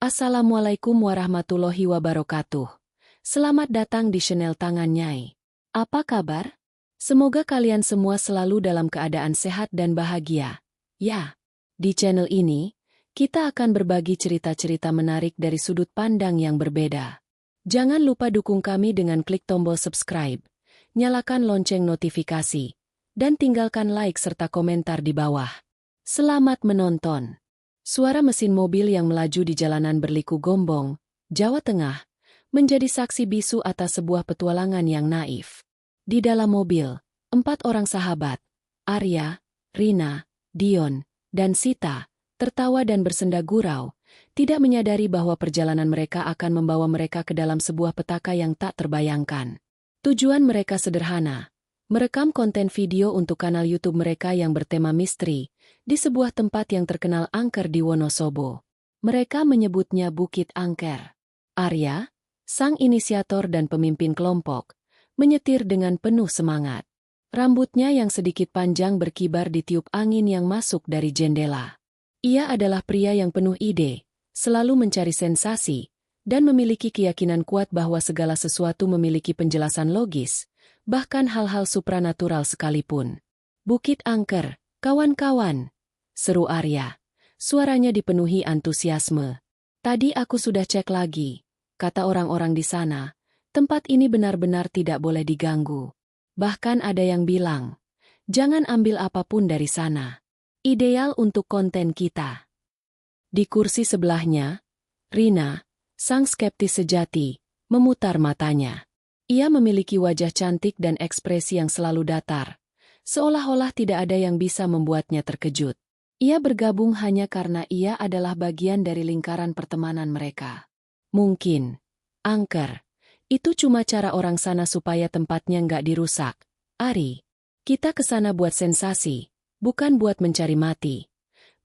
Assalamualaikum warahmatullahi wabarakatuh. Selamat datang di channel Tangan Nyai. Apa kabar? Semoga kalian semua selalu dalam keadaan sehat dan bahagia. Ya, di channel ini, kita akan berbagi cerita-cerita menarik dari sudut pandang yang berbeda. Jangan lupa dukung kami dengan klik tombol subscribe, nyalakan lonceng notifikasi, dan tinggalkan like serta komentar di bawah. Selamat menonton. Suara mesin mobil yang melaju di jalanan Berliku Gombong, Jawa Tengah, menjadi saksi bisu atas sebuah petualangan yang naif. Di dalam mobil, 4 orang sahabat, Arya, Rina, Dion, dan Sita, tertawa dan bersenda gurau, tidak menyadari bahwa perjalanan mereka akan membawa mereka ke dalam sebuah petaka yang tak terbayangkan. Tujuan mereka sederhana, merekam konten video untuk kanal YouTube mereka yang bertema misteri, di sebuah tempat yang terkenal angker di Wonosobo. Mereka menyebutnya Bukit Angker. Arya, sang inisiator dan pemimpin kelompok, menyetir dengan penuh semangat. Rambutnya yang sedikit panjang berkibar ditiup angin yang masuk dari jendela. Ia adalah pria yang penuh ide, selalu mencari sensasi, dan memiliki keyakinan kuat bahwa segala sesuatu memiliki penjelasan logis, bahkan hal-hal supranatural sekalipun. Bukit Angker, kawan-kawan, seru Arya. Suaranya dipenuhi antusiasme. Tadi aku sudah cek lagi, kata orang-orang di sana, tempat ini benar-benar tidak boleh diganggu. Bahkan ada yang bilang, jangan ambil apapun dari sana. Ideal untuk konten kita. Di kursi sebelahnya, Rina, sang skeptis sejati, memutar matanya. Ia memiliki wajah cantik dan ekspresi yang selalu datar, seolah-olah tidak ada yang bisa membuatnya terkejut. Ia bergabung hanya karena ia adalah bagian dari lingkaran pertemanan mereka. Mungkin, angker, itu cuma cara orang sana supaya tempatnya nggak dirusak. Ari, kita kesana buat sensasi, bukan buat mencari mati.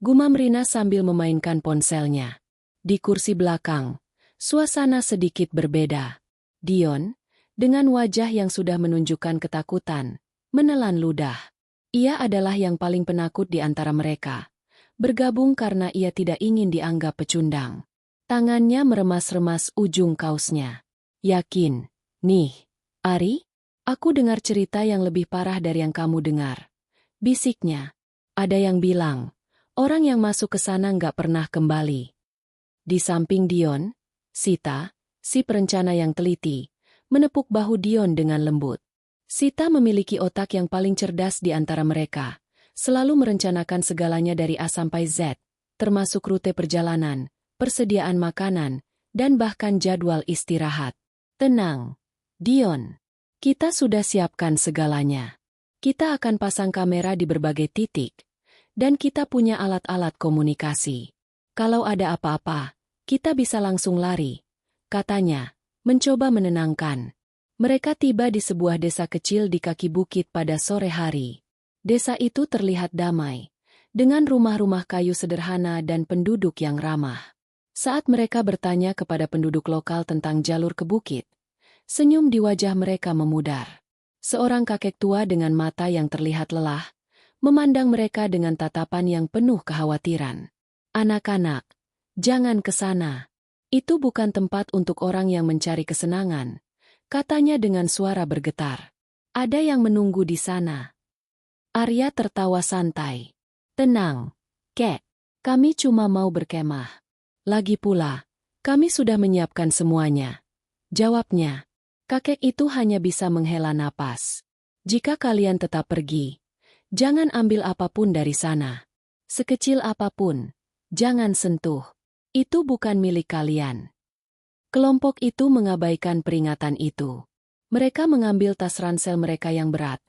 Gumam Rina sambil memainkan ponselnya. Di kursi belakang, suasana sedikit berbeda. Dion, dengan wajah yang sudah menunjukkan ketakutan, menelan ludah. Ia adalah yang paling penakut di antara mereka. Bergabung karena ia tidak ingin dianggap pecundang. Tangannya meremas-remas ujung kaosnya. Yakin, nih, Ari? Aku dengar cerita yang lebih parah dari yang kamu dengar. Bisiknya. Ada yang bilang, orang yang masuk ke sana nggak pernah kembali. Di samping Dion, Sita, si perencana yang teliti, menepuk bahu Dion dengan lembut. Sita memiliki otak yang paling cerdas di antara mereka, selalu merencanakan segalanya dari A sampai Z, termasuk rute perjalanan, persediaan makanan, dan bahkan jadwal istirahat. Tenang, Dion. Kita sudah siapkan segalanya. Kita akan pasang kamera di berbagai titik, dan kita punya alat-alat komunikasi. Kalau ada apa-apa, kita bisa langsung lari, katanya, mencoba menenangkan. Mereka tiba di sebuah desa kecil di kaki bukit pada sore hari. Desa itu terlihat damai, dengan rumah-rumah kayu sederhana dan penduduk yang ramah. Saat mereka bertanya kepada penduduk lokal tentang jalur ke bukit, senyum di wajah mereka memudar. Seorang kakek tua dengan mata yang terlihat lelah, memandang mereka dengan tatapan yang penuh kekhawatiran. Anak-anak, jangan ke sana. Itu bukan tempat untuk orang yang mencari kesenangan, katanya dengan suara bergetar. Ada yang menunggu di sana. Arya tertawa santai. Tenang, Kek. Kami cuma mau berkemah. Lagi pula, kami sudah menyiapkan semuanya. Jawabnya. Kakek itu hanya bisa menghela napas. Jika kalian tetap pergi, jangan ambil apapun dari sana. Sekecil apapun, jangan sentuh. Itu bukan milik kalian. Kelompok itu mengabaikan peringatan itu. Mereka mengambil tas ransel mereka yang berat,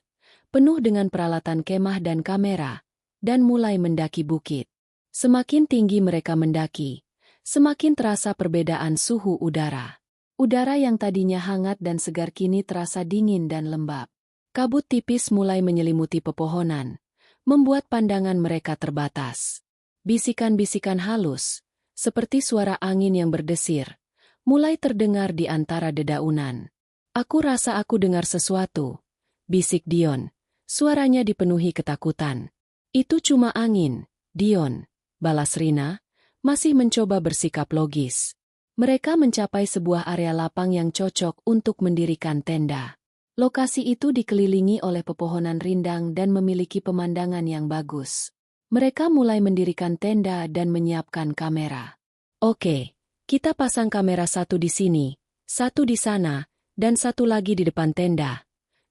penuh dengan peralatan kemah dan kamera, dan mulai mendaki bukit. Semakin tinggi mereka mendaki, semakin terasa perbedaan suhu udara. Udara yang tadinya hangat dan segar kini terasa dingin dan lembab. Kabut tipis mulai menyelimuti pepohonan, membuat pandangan mereka terbatas. Bisikan-bisikan halus, seperti suara angin yang berdesir, mulai terdengar di antara dedaunan. Aku rasa aku dengar sesuatu, bisik Dion. Suaranya dipenuhi ketakutan. Itu cuma angin, Dion, balas Rina, masih mencoba bersikap logis. Mereka mencapai sebuah area lapang yang cocok untuk mendirikan tenda. Lokasi itu dikelilingi oleh pepohonan rindang dan memiliki pemandangan yang bagus. Mereka mulai mendirikan tenda dan menyiapkan kamera. Oke, kita pasang kamera satu di sini, satu di sana, dan satu lagi di depan tenda,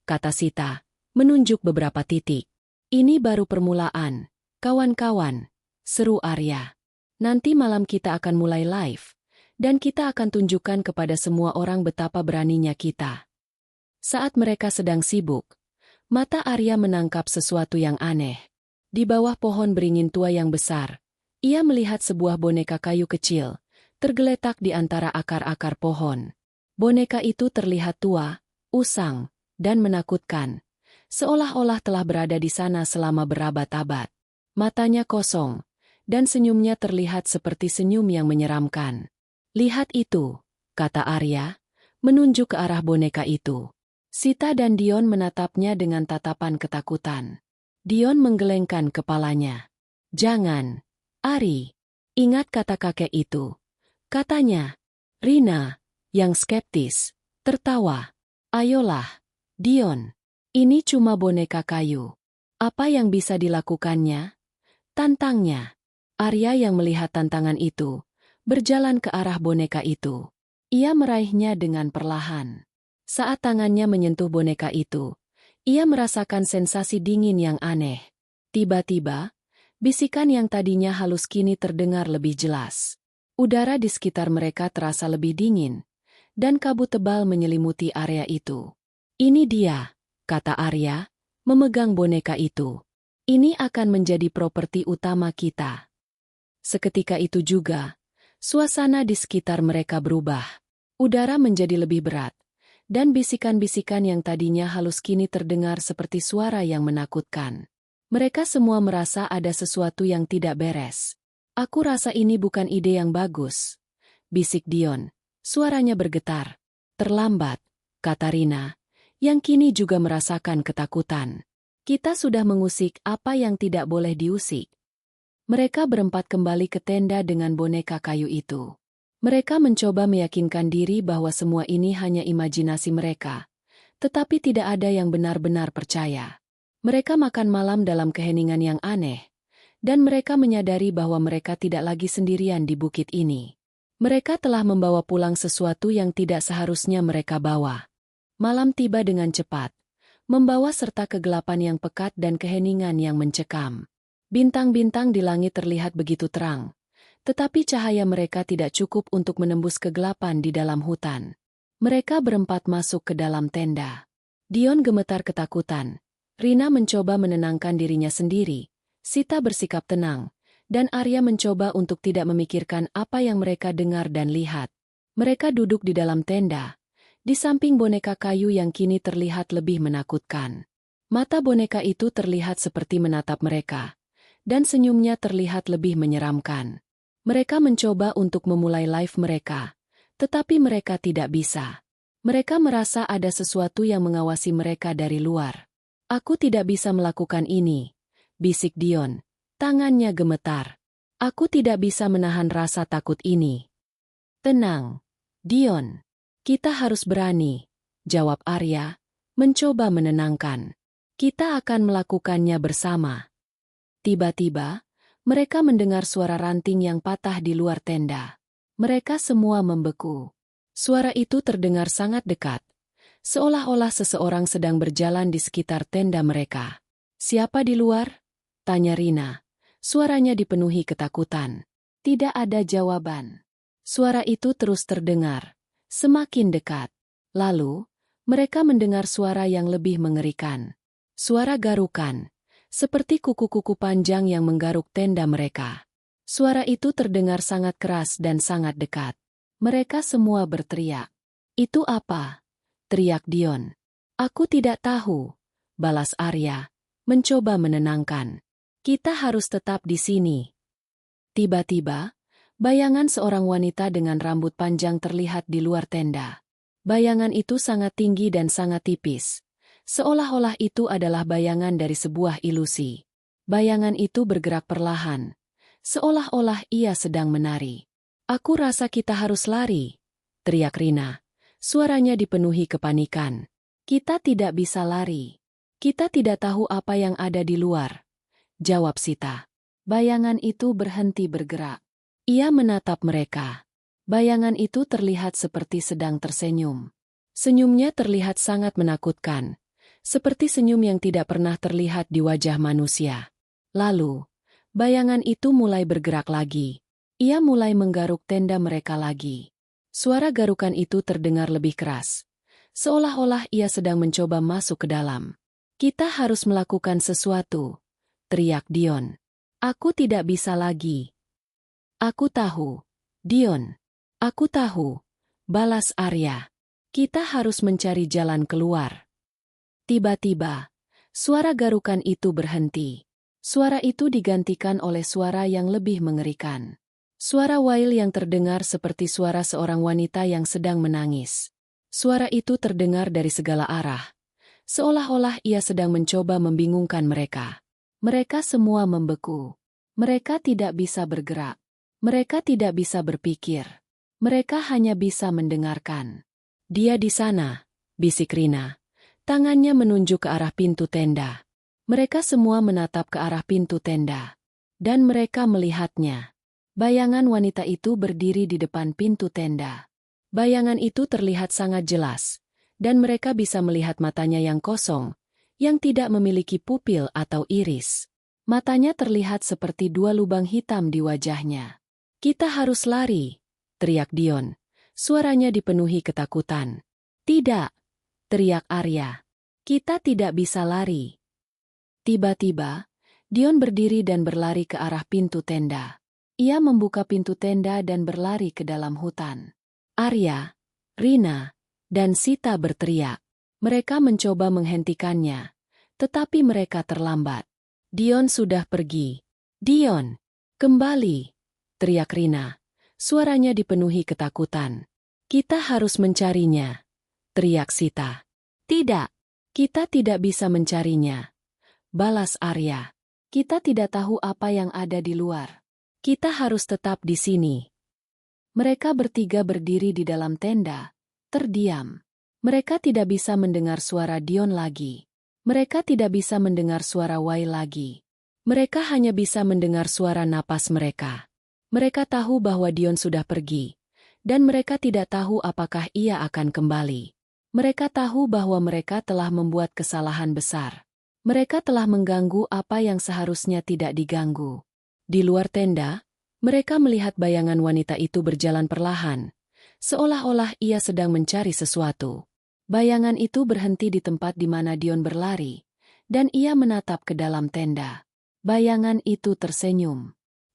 kata Sita, menunjuk beberapa titik. Ini baru permulaan, kawan-kawan, seru Arya. Nanti malam kita akan mulai live, dan kita akan tunjukkan kepada semua orang betapa beraninya kita. Saat mereka sedang sibuk, mata Arya menangkap sesuatu yang aneh. Di bawah pohon beringin tua yang besar, ia melihat sebuah boneka kayu kecil, tergeletak di antara akar-akar pohon. Boneka itu terlihat tua, usang, dan menakutkan, seolah-olah telah berada di sana selama berabad-abad. Matanya kosong, dan senyumnya terlihat seperti senyum yang menyeramkan. Lihat itu, kata Arya, menunjuk ke arah boneka itu. Sita dan Dion menatapnya dengan tatapan ketakutan. Dion menggelengkan kepalanya. Jangan, Ari. Ingat kata kakek itu. Katanya. Rina, yang skeptis, tertawa. Ayolah, Dion. Ini cuma boneka kayu. Apa yang bisa dilakukannya? Tantangnya. Arya yang melihat tantangan itu, berjalan ke arah boneka itu. Ia meraihnya dengan perlahan. Saat tangannya menyentuh boneka itu, ia merasakan sensasi dingin yang aneh. Tiba-tiba, bisikan yang tadinya halus kini terdengar lebih jelas. Udara di sekitar mereka terasa lebih dingin, dan kabut tebal menyelimuti area itu. Ini dia, kata Arya, memegang boneka itu. Ini akan menjadi properti utama kita. Seketika itu juga, suasana di sekitar mereka berubah. Udara menjadi lebih berat, dan bisikan-bisikan yang tadinya halus kini terdengar seperti suara yang menakutkan. Mereka semua merasa ada sesuatu yang tidak beres. Aku rasa ini bukan ide yang bagus, bisik Dion. Suaranya bergetar. Terlambat, kata Rina, yang kini juga merasakan ketakutan. Kita sudah mengusik apa yang tidak boleh diusik. Mereka berempat kembali ke tenda dengan boneka kayu itu. Mereka mencoba meyakinkan diri bahwa semua ini hanya imajinasi mereka, tetapi tidak ada yang benar-benar percaya. Mereka makan malam dalam keheningan yang aneh, dan mereka menyadari bahwa mereka tidak lagi sendirian di bukit ini. Mereka telah membawa pulang sesuatu yang tidak seharusnya mereka bawa. Malam tiba dengan cepat, membawa serta kegelapan yang pekat dan keheningan yang mencekam. Bintang-bintang di langit terlihat begitu terang, tetapi cahaya mereka tidak cukup untuk menembus kegelapan di dalam hutan. Mereka berempat masuk ke dalam tenda. Dion gemetar ketakutan. Rina mencoba menenangkan dirinya sendiri. Sita bersikap tenang, dan Arya mencoba untuk tidak memikirkan apa yang mereka dengar dan lihat. Mereka duduk di dalam tenda, di samping boneka kayu yang kini terlihat lebih menakutkan. Mata boneka itu terlihat seperti menatap mereka, dan senyumnya terlihat lebih menyeramkan. Mereka mencoba untuk memulai live mereka, tetapi mereka tidak bisa. Mereka merasa ada sesuatu yang mengawasi mereka dari luar. Aku tidak bisa melakukan ini, bisik Dion. Tangannya gemetar. Aku tidak bisa menahan rasa takut ini. Tenang, Dion. Kita harus berani, jawab Arya, mencoba menenangkan. Kita akan melakukannya bersama. Tiba-tiba, mereka mendengar suara ranting yang patah di luar tenda. Mereka semua membeku. Suara itu terdengar sangat dekat, seolah-olah seseorang sedang berjalan di sekitar tenda mereka. Siapa di luar? Tanya Rina. Suaranya dipenuhi ketakutan. Tidak ada jawaban. Suara itu terus terdengar, semakin dekat. Lalu, mereka mendengar suara yang lebih mengerikan. Suara garukan, seperti kuku-kuku panjang yang menggaruk tenda mereka. Suara itu terdengar sangat keras dan sangat dekat. Mereka semua berteriak. Itu apa? Teriak Dion. Aku tidak tahu, balas Arya, mencoba menenangkan. Kita harus tetap di sini. Tiba-tiba, bayangan seorang wanita dengan rambut panjang terlihat di luar tenda. Bayangan itu sangat tinggi dan sangat tipis. Seolah-olah itu adalah bayangan dari sebuah ilusi. Bayangan itu bergerak perlahan, seolah-olah ia sedang menari. Aku rasa kita harus lari, teriak Rina. Suaranya dipenuhi kepanikan. Kita tidak bisa lari. Kita tidak tahu apa yang ada di luar, jawab Sita. Bayangan itu berhenti bergerak. Ia menatap mereka. Bayangan itu terlihat seperti sedang tersenyum. Senyumnya terlihat sangat menakutkan, seperti senyum yang tidak pernah terlihat di wajah manusia. Lalu, bayangan itu mulai bergerak lagi. Ia mulai menggaruk tenda mereka lagi. Suara garukan itu terdengar lebih keras, seolah-olah ia sedang mencoba masuk ke dalam. Kita harus melakukan sesuatu, teriak Dion. Aku tidak bisa lagi. Aku tahu, Dion. Aku tahu, balas Arya. Kita harus mencari jalan keluar. Tiba-tiba, suara garukan itu berhenti. Suara itu digantikan oleh suara yang lebih mengerikan. Suara wail yang terdengar seperti suara seorang wanita yang sedang menangis. Suara itu terdengar dari segala arah, seolah-olah ia sedang mencoba membingungkan mereka. Mereka semua membeku. Mereka tidak bisa bergerak. Mereka tidak bisa berpikir. Mereka hanya bisa mendengarkan. Dia di sana, bisik Rina. Tangannya menunjuk ke arah pintu tenda. Mereka semua menatap ke arah pintu tenda. Dan mereka melihatnya. Bayangan wanita itu berdiri di depan pintu tenda. Bayangan itu terlihat sangat jelas, dan mereka bisa melihat matanya yang kosong, yang tidak memiliki pupil atau iris. Matanya terlihat seperti dua lubang hitam di wajahnya. Kita harus lari, teriak Dion. Suaranya dipenuhi ketakutan. Tidak, teriak Arya. Kita tidak bisa lari. Tiba-tiba, Dion berdiri dan berlari ke arah pintu tenda. Ia membuka pintu tenda dan berlari ke dalam hutan. Arya, Rina, dan Sita berteriak. Mereka mencoba menghentikannya, tetapi mereka terlambat. Dion sudah pergi. Dion, kembali, teriak Rina. Suaranya dipenuhi ketakutan. Kita harus mencarinya, teriak Sita. Tidak, kita tidak bisa mencarinya, balas Arya. Kita tidak tahu apa yang ada di luar. Kita harus tetap di sini. Mereka bertiga berdiri di dalam tenda, terdiam. Mereka tidak bisa mendengar suara Dion lagi. Mereka tidak bisa mendengar suara Wai lagi. Mereka hanya bisa mendengar suara napas mereka. Mereka tahu bahwa Dion sudah pergi, dan mereka tidak tahu apakah ia akan kembali. Mereka tahu bahwa mereka telah membuat kesalahan besar. Mereka telah mengganggu apa yang seharusnya tidak diganggu. Di luar tenda, mereka melihat bayangan wanita itu berjalan perlahan, seolah-olah ia sedang mencari sesuatu. Bayangan itu berhenti di tempat di mana Dion berlari, dan ia menatap ke dalam tenda. Bayangan itu tersenyum.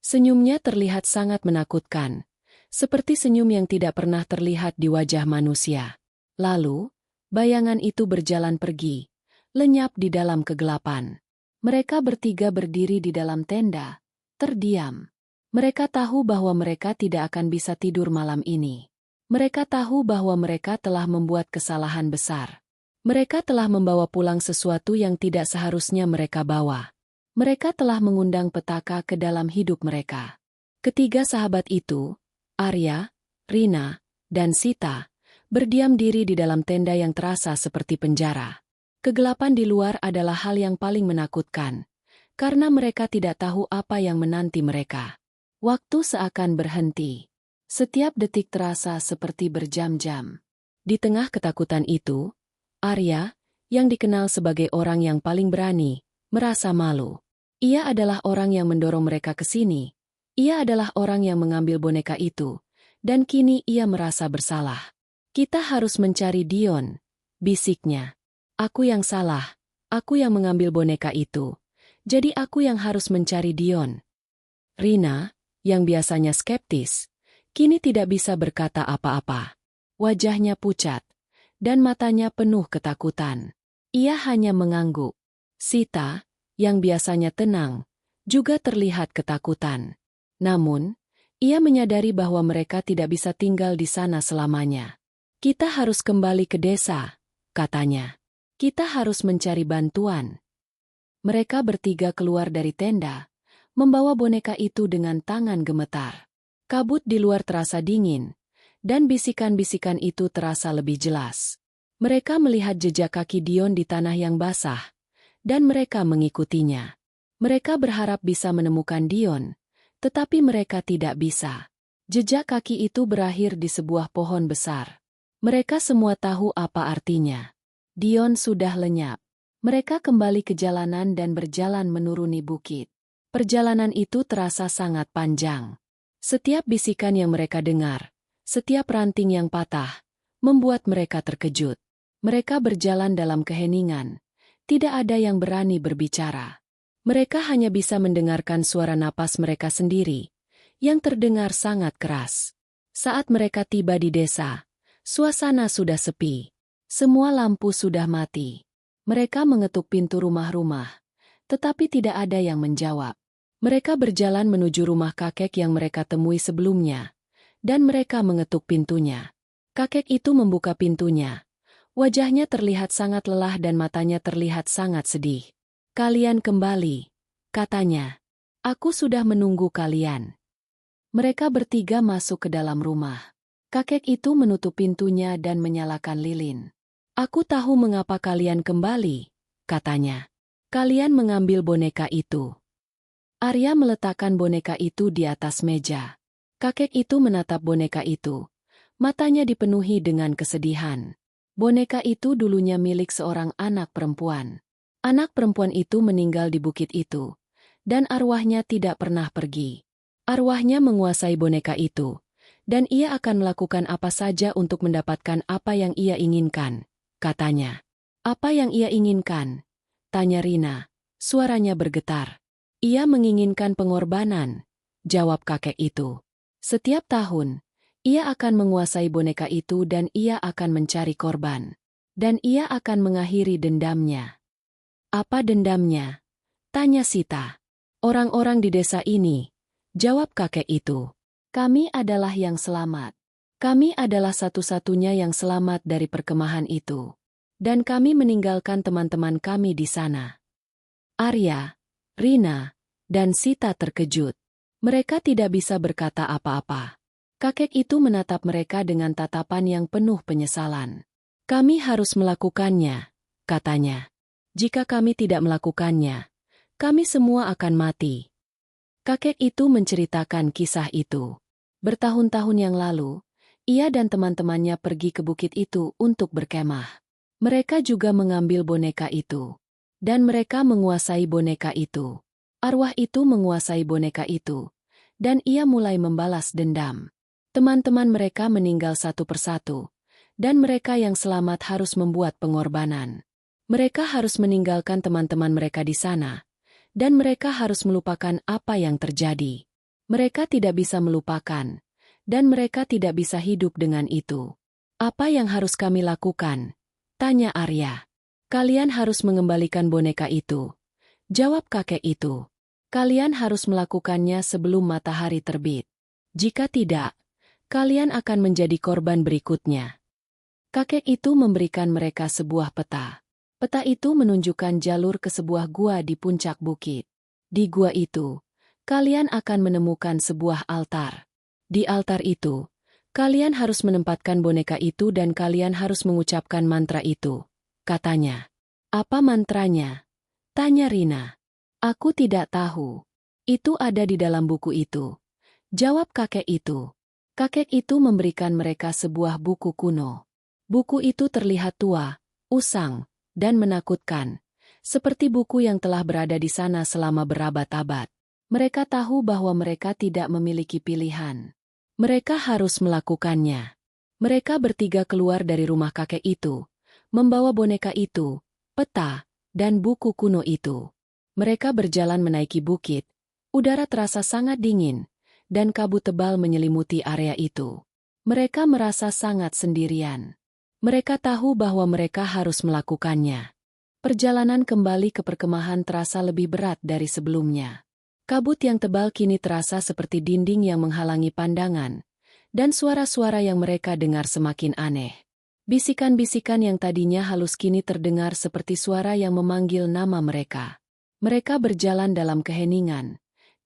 Senyumnya terlihat sangat menakutkan, seperti senyum yang tidak pernah terlihat di wajah manusia. Lalu, bayangan itu berjalan pergi, lenyap di dalam kegelapan. Mereka bertiga berdiri di dalam tenda, terdiam. Mereka tahu bahwa mereka tidak akan bisa tidur malam ini. Mereka tahu bahwa mereka telah membuat kesalahan besar. Mereka telah membawa pulang sesuatu yang tidak seharusnya mereka bawa. Mereka telah mengundang petaka ke dalam hidup mereka. Ketiga sahabat itu, Arya, Rina, dan Sita, berdiam diri di dalam tenda yang terasa seperti penjara. Kegelapan di luar adalah hal yang paling menakutkan, karena mereka tidak tahu apa yang menanti mereka. Waktu seakan berhenti. Setiap detik terasa seperti berjam-jam. Di tengah ketakutan itu, Arya, yang dikenal sebagai orang yang paling berani, merasa malu. Ia adalah orang yang mendorong mereka ke sini. Ia adalah orang yang mengambil boneka itu, dan kini ia merasa bersalah. Kita harus mencari Dion, bisiknya. Aku yang salah, aku yang mengambil boneka itu. Jadi aku yang harus mencari Dion. Rina, yang biasanya skeptis, kini tidak bisa berkata apa-apa. Wajahnya pucat, dan matanya penuh ketakutan. Ia hanya mengangguk. Sita, yang biasanya tenang, juga terlihat ketakutan. Namun, ia menyadari bahwa mereka tidak bisa tinggal di sana selamanya. Kita harus kembali ke desa, katanya. Kita harus mencari bantuan. Mereka bertiga keluar dari tenda, membawa boneka itu dengan tangan gemetar. Kabut di luar terasa dingin, dan bisikan-bisikan itu terasa lebih jelas. Mereka melihat jejak kaki Dion di tanah yang basah, dan mereka mengikutinya. Mereka berharap bisa menemukan Dion, tetapi mereka tidak bisa. Jejak kaki itu berakhir di sebuah pohon besar. Mereka semua tahu apa artinya. Dion sudah lenyap. Mereka kembali ke jalanan dan berjalan menuruni bukit. Perjalanan itu terasa sangat panjang. Setiap bisikan yang mereka dengar, setiap ranting yang patah, membuat mereka terkejut. Mereka berjalan dalam keheningan. Tidak ada yang berani berbicara. Mereka hanya bisa mendengarkan suara napas mereka sendiri, yang terdengar sangat keras. Saat mereka tiba di desa, suasana sudah sepi. Semua lampu sudah mati. Mereka mengetuk pintu rumah-rumah, tetapi tidak ada yang menjawab. Mereka berjalan menuju rumah kakek yang mereka temui sebelumnya, dan mereka mengetuk pintunya. Kakek itu membuka pintunya. Wajahnya terlihat sangat lelah dan matanya terlihat sangat sedih. "Kalian kembali," katanya. "Aku sudah menunggu kalian." Mereka bertiga masuk ke dalam rumah. Kakek itu menutup pintunya dan menyalakan lilin. "Aku tahu mengapa kalian kembali," katanya. "Kalian mengambil boneka itu." Arya meletakkan boneka itu di atas meja. Kakek itu menatap boneka itu. Matanya dipenuhi dengan kesedihan. Boneka itu dulunya milik seorang anak perempuan. Anak perempuan itu meninggal di bukit itu, dan arwahnya tidak pernah pergi. Arwahnya menguasai boneka itu, dan ia akan melakukan apa saja untuk mendapatkan apa yang ia inginkan, katanya. "Apa yang ia inginkan?" tanya Rina. Suaranya bergetar. "Ia menginginkan pengorbanan," jawab kakek itu. "Setiap tahun, ia akan menguasai boneka itu dan ia akan mencari korban. Dan ia akan mengakhiri dendamnya." "Apa dendamnya?" tanya Sita. "Orang-orang di desa ini," jawab kakek itu. "Kami adalah yang selamat. Kami adalah satu-satunya yang selamat dari perkemahan itu. Dan kami meninggalkan teman-teman kami di sana." Arya, Rina, dan Sita terkejut. Mereka tidak bisa berkata apa-apa. Kakek itu menatap mereka dengan tatapan yang penuh penyesalan. "Kami harus melakukannya," katanya. "Jika kami tidak melakukannya, kami semua akan mati." Kakek itu menceritakan kisah itu. Bertahun-tahun yang lalu, ia dan teman-temannya pergi ke bukit itu untuk berkemah. Mereka juga mengambil boneka itu. Dan mereka menguasai boneka itu. Arwah itu menguasai boneka itu. Dan ia mulai membalas dendam. Teman-teman mereka meninggal satu persatu. Dan mereka yang selamat harus membuat pengorbanan. Mereka harus meninggalkan teman-teman mereka di sana. Dan mereka harus melupakan apa yang terjadi. Mereka tidak bisa melupakan. Dan mereka tidak bisa hidup dengan itu. "Apa yang harus kami lakukan?" tanya Arya. "Kalian harus mengembalikan boneka itu," jawab kakek itu. "Kalian harus melakukannya sebelum matahari terbit. Jika tidak, kalian akan menjadi korban berikutnya." Kakek itu memberikan mereka sebuah peta. Peta itu menunjukkan jalur ke sebuah gua di puncak bukit. Di gua itu, kalian akan menemukan sebuah altar. Di altar itu, kalian harus menempatkan boneka itu dan kalian harus mengucapkan mantra itu, katanya. "Apa mantranya?" tanya Rina. "Aku tidak tahu. Itu ada di dalam buku itu," jawab kakek itu. Kakek itu memberikan mereka sebuah buku kuno. Buku itu terlihat tua, usang, dan menakutkan, seperti buku yang telah berada di sana selama berabad-abad. Mereka tahu bahwa mereka tidak memiliki pilihan. Mereka harus melakukannya. Mereka bertiga keluar dari rumah kakek itu, membawa boneka itu, peta, dan buku kuno itu. Mereka berjalan menaiki bukit, udara terasa sangat dingin, dan kabut tebal menyelimuti area itu. Mereka merasa sangat sendirian. Mereka tahu bahwa mereka harus melakukannya. Perjalanan kembali ke perkemahan terasa lebih berat dari sebelumnya. Kabut yang tebal kini terasa seperti dinding yang menghalangi pandangan, dan suara-suara yang mereka dengar semakin aneh. Bisikan-bisikan yang tadinya halus kini terdengar seperti suara yang memanggil nama mereka. Mereka berjalan dalam keheningan.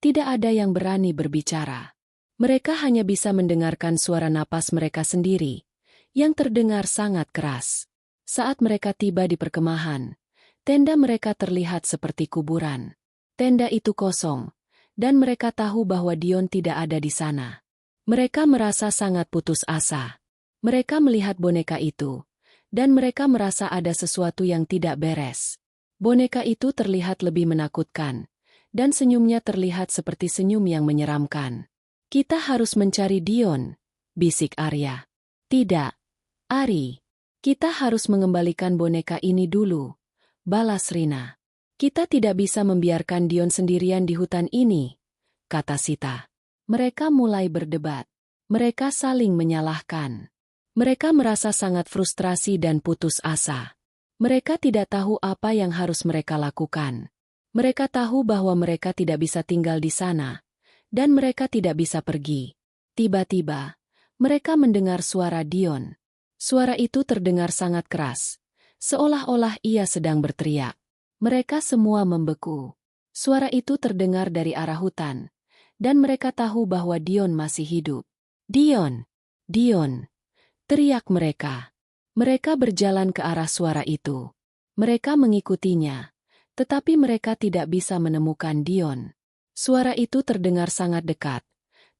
Tidak ada yang berani berbicara. Mereka hanya bisa mendengarkan suara napas mereka sendiri, yang terdengar sangat keras. Saat mereka tiba di perkemahan, tenda mereka terlihat seperti kuburan. Tenda itu kosong, dan mereka tahu bahwa Dion tidak ada di sana. Mereka merasa sangat putus asa. Mereka melihat boneka itu, dan mereka merasa ada sesuatu yang tidak beres. Boneka itu terlihat lebih menakutkan, dan senyumnya terlihat seperti senyum yang menyeramkan. Kita harus mencari Dion, bisik Arya. Tidak, Ari. Kita harus mengembalikan boneka ini dulu, balas Rina. Kita tidak bisa membiarkan Dion sendirian di hutan ini, kata Sita. Mereka mulai berdebat. Mereka saling menyalahkan. Mereka merasa sangat frustrasi dan putus asa. Mereka tidak tahu apa yang harus mereka lakukan. Mereka tahu bahwa mereka tidak bisa tinggal di sana, dan mereka tidak bisa pergi. Tiba-tiba, mereka mendengar suara Dion. Suara itu terdengar sangat keras, seolah-olah ia sedang berteriak. Mereka semua membeku. Suara itu terdengar dari arah hutan, dan mereka tahu bahwa Dion masih hidup. Dion! Dion! Teriak mereka. Mereka berjalan ke arah suara itu. Mereka mengikutinya, tetapi mereka tidak bisa menemukan Dion. Suara itu terdengar sangat dekat,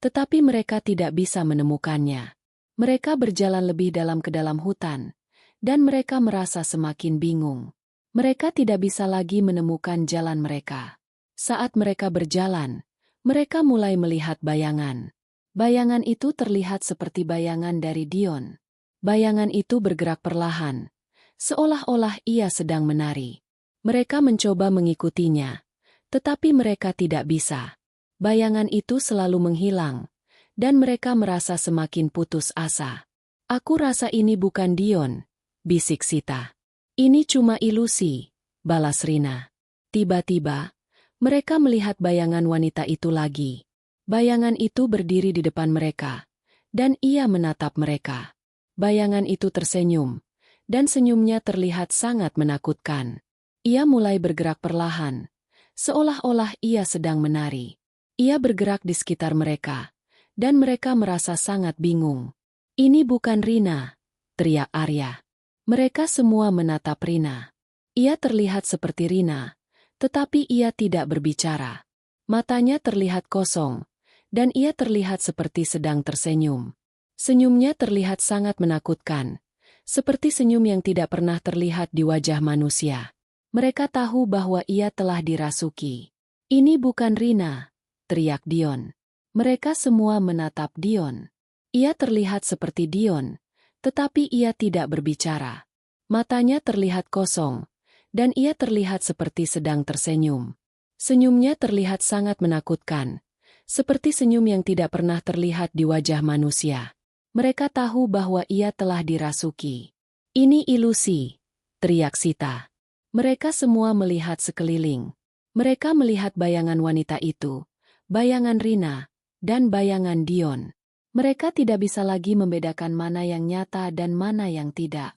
tetapi mereka tidak bisa menemukannya. Mereka berjalan lebih dalam ke dalam hutan, dan mereka merasa semakin bingung. Mereka tidak bisa lagi menemukan jalan mereka. Saat mereka berjalan, mereka mulai melihat bayangan. Bayangan itu terlihat seperti bayangan dari Dion. Bayangan itu bergerak perlahan, seolah-olah ia sedang menari. Mereka mencoba mengikutinya, tetapi mereka tidak bisa. Bayangan itu selalu menghilang, dan mereka merasa semakin putus asa. Aku rasa ini bukan Dion, bisik Sita. Ini cuma ilusi, balas Rina. Tiba-tiba, mereka melihat bayangan wanita itu lagi. Bayangan itu berdiri di depan mereka, dan ia menatap mereka. Bayangan itu tersenyum, dan senyumnya terlihat sangat menakutkan. Ia mulai bergerak perlahan, seolah-olah ia sedang menari. Ia bergerak di sekitar mereka, dan mereka merasa sangat bingung. Ini bukan Rina, teriak Arya. Mereka semua menatap Rina. Ia terlihat seperti Rina, tetapi ia tidak berbicara. Matanya terlihat kosong, dan ia terlihat seperti sedang tersenyum. Senyumnya terlihat sangat menakutkan, seperti senyum yang tidak pernah terlihat di wajah manusia. Mereka tahu bahwa ia telah dirasuki. Ini bukan Rina, teriak Dion. Mereka semua menatap Dion. Ia terlihat seperti Dion, tetapi ia tidak berbicara. Matanya terlihat kosong, dan ia terlihat seperti sedang tersenyum. Senyumnya terlihat sangat menakutkan, seperti senyum yang tidak pernah terlihat di wajah manusia. Mereka tahu bahwa ia telah dirasuki. Ini ilusi, teriak Sita. Mereka semua melihat sekeliling. Mereka melihat bayangan wanita itu, bayangan Rina, dan bayangan Dion. Mereka tidak bisa lagi membedakan mana yang nyata dan mana yang tidak.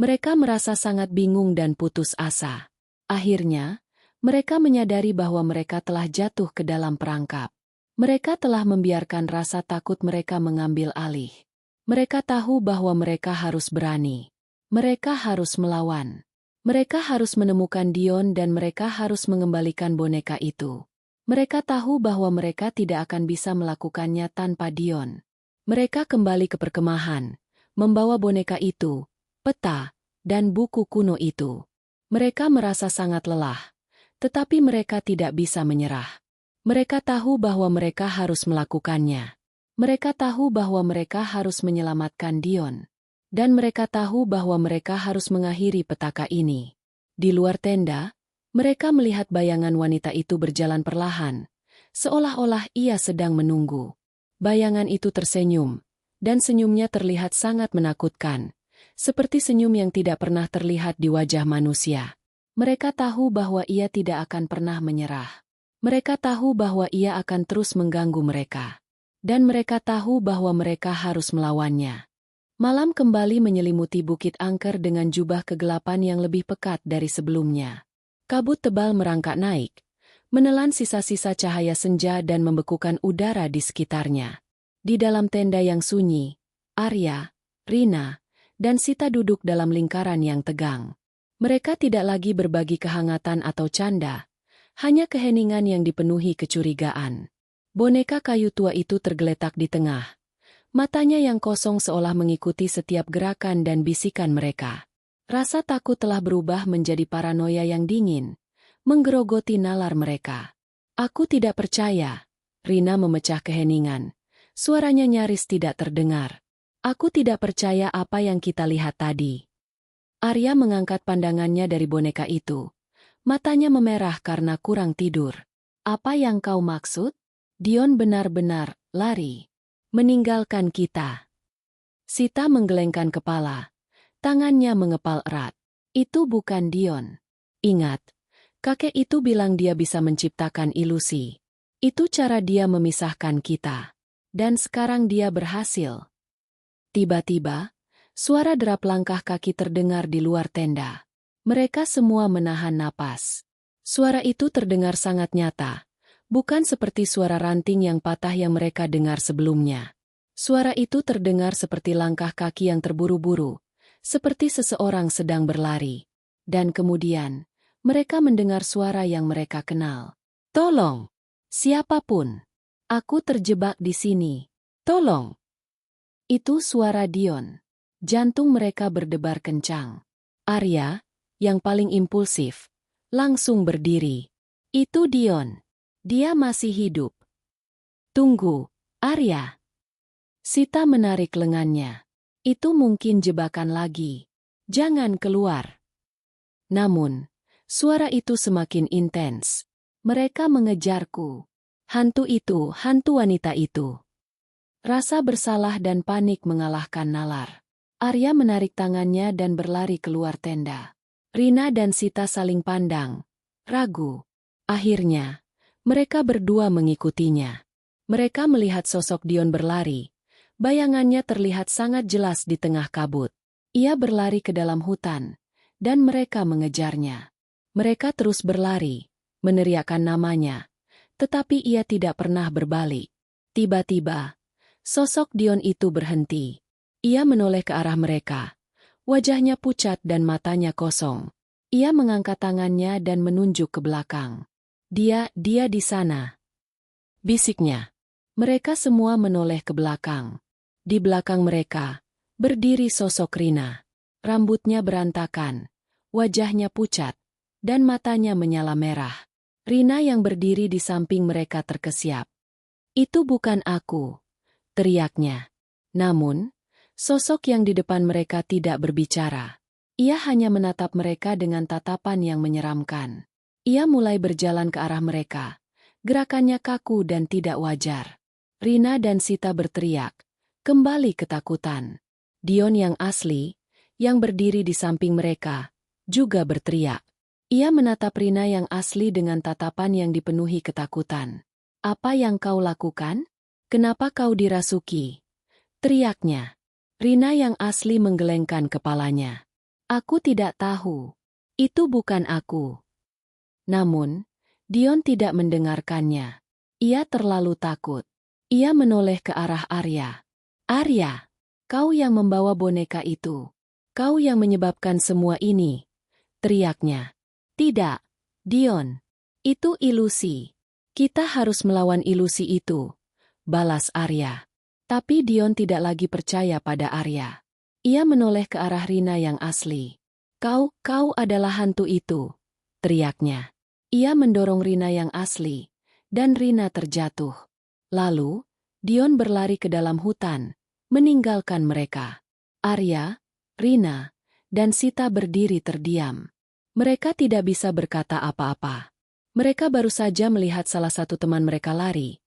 Mereka merasa sangat bingung dan putus asa. Akhirnya, mereka menyadari bahwa mereka telah jatuh ke dalam perangkap. Mereka telah membiarkan rasa takut mereka mengambil alih. Mereka tahu bahwa mereka harus berani. Mereka harus melawan. Mereka harus menemukan Dion dan mereka harus mengembalikan boneka itu. Mereka tahu bahwa mereka tidak akan bisa melakukannya tanpa Dion. Mereka kembali ke perkemahan, membawa boneka itu, peta, dan buku kuno itu. Mereka merasa sangat lelah, tetapi mereka tidak bisa menyerah. Mereka tahu bahwa mereka harus melakukannya. Mereka tahu bahwa mereka harus menyelamatkan Dion. Dan mereka tahu bahwa mereka harus mengakhiri petaka ini. Di luar tenda, mereka melihat bayangan wanita itu berjalan perlahan, seolah-olah ia sedang menunggu. Bayangan itu tersenyum, dan senyumnya terlihat sangat menakutkan, seperti senyum yang tidak pernah terlihat di wajah manusia. Mereka tahu bahwa ia tidak akan pernah menyerah. Mereka tahu bahwa ia akan terus mengganggu mereka. Dan mereka tahu bahwa mereka harus melawannya. Malam kembali menyelimuti Bukit Angker dengan jubah kegelapan yang lebih pekat dari sebelumnya. Kabut tebal merangkak naik, menelan sisa-sisa cahaya senja dan membekukan udara di sekitarnya. Di dalam tenda yang sunyi, Arya, Rina, dan Sita duduk dalam lingkaran yang tegang. Mereka tidak lagi berbagi kehangatan atau canda, hanya keheningan yang dipenuhi kecurigaan. Boneka kayu tua itu tergeletak di tengah. Matanya yang kosong seolah mengikuti setiap gerakan dan bisikan mereka. Rasa takut telah berubah menjadi paranoia yang dingin, menggerogoti nalar mereka. Aku tidak percaya. Rina memecah keheningan. Suaranya nyaris tidak terdengar. Aku tidak percaya apa yang kita lihat tadi. Arya mengangkat pandangannya dari boneka itu. Matanya memerah karena kurang tidur. Apa yang kau maksud? Dion benar-benar lari. Meninggalkan kita. Sita menggelengkan kepala. Tangannya mengepal erat. Itu bukan Dion. Ingat, kakek itu bilang dia bisa menciptakan ilusi. Itu cara dia memisahkan kita. Dan sekarang dia berhasil. Tiba-tiba, suara derap langkah kaki terdengar di luar tenda. Mereka semua menahan napas. Suara itu terdengar sangat nyata, bukan seperti suara ranting yang patah yang mereka dengar sebelumnya. Suara itu terdengar seperti langkah kaki yang terburu-buru, seperti seseorang sedang berlari. Dan kemudian, mereka mendengar suara yang mereka kenal. Tolong! Siapapun! Aku terjebak di sini. Tolong! Itu suara Dion. Jantung mereka berdebar kencang. Arya, yang paling impulsif, langsung berdiri. Itu Dion. Dia masih hidup. Tunggu, Arya. Sita menarik lengannya. Itu mungkin jebakan lagi. Jangan keluar. Namun, suara itu semakin intens. Mereka mengejarku. Hantu wanita itu. Rasa bersalah dan panik mengalahkan nalar. Arya menarik tangannya dan berlari keluar tenda. Rina dan Sita saling pandang, ragu. Akhirnya, mereka berdua mengikutinya. Mereka melihat sosok Dion berlari. Bayangannya terlihat sangat jelas di tengah kabut. Ia berlari ke dalam hutan, dan mereka mengejarnya. Mereka terus berlari, meneriakkan namanya. Tetapi ia tidak pernah berbalik. Tiba-tiba, sosok Dion itu berhenti. Ia menoleh ke arah mereka. Wajahnya pucat dan matanya kosong. Ia mengangkat tangannya dan menunjuk ke belakang. Dia di sana. Bisiknya. Mereka semua menoleh ke belakang. Di belakang mereka, berdiri sosok Rina. Rambutnya berantakan, wajahnya pucat, dan matanya menyala merah. Rina yang berdiri di samping mereka terkesiap. Itu bukan aku, teriaknya. Namun, sosok yang di depan mereka tidak berbicara. Ia hanya menatap mereka dengan tatapan yang menyeramkan. Ia mulai berjalan ke arah mereka. Gerakannya kaku dan tidak wajar. Rina dan Sita berteriak, kembali ketakutan. Dion yang asli, yang berdiri di samping mereka, juga berteriak. Ia menatap Rina yang asli dengan tatapan yang dipenuhi ketakutan. Apa yang kau lakukan? Kenapa kau dirasuki? Teriaknya. Rina yang asli menggelengkan kepalanya. Aku tidak tahu. Itu bukan aku. Namun, Dion tidak mendengarkannya. Ia terlalu takut. Ia menoleh ke arah Arya. Arya, kau yang membawa boneka itu. Kau yang menyebabkan semua ini. Teriaknya. Tidak, Dion. Itu ilusi. Kita harus melawan ilusi itu. Balas Arya. Tapi Dion tidak lagi percaya pada Arya. Ia menoleh ke arah Rina yang asli. Kau adalah hantu itu. Teriaknya. Ia mendorong Rina yang asli. Dan Rina terjatuh. Lalu, Dion berlari ke dalam hutan, meninggalkan mereka. Arya, Rina, dan Sita berdiri terdiam. Mereka tidak bisa berkata apa-apa. Mereka baru saja melihat salah satu teman mereka lari,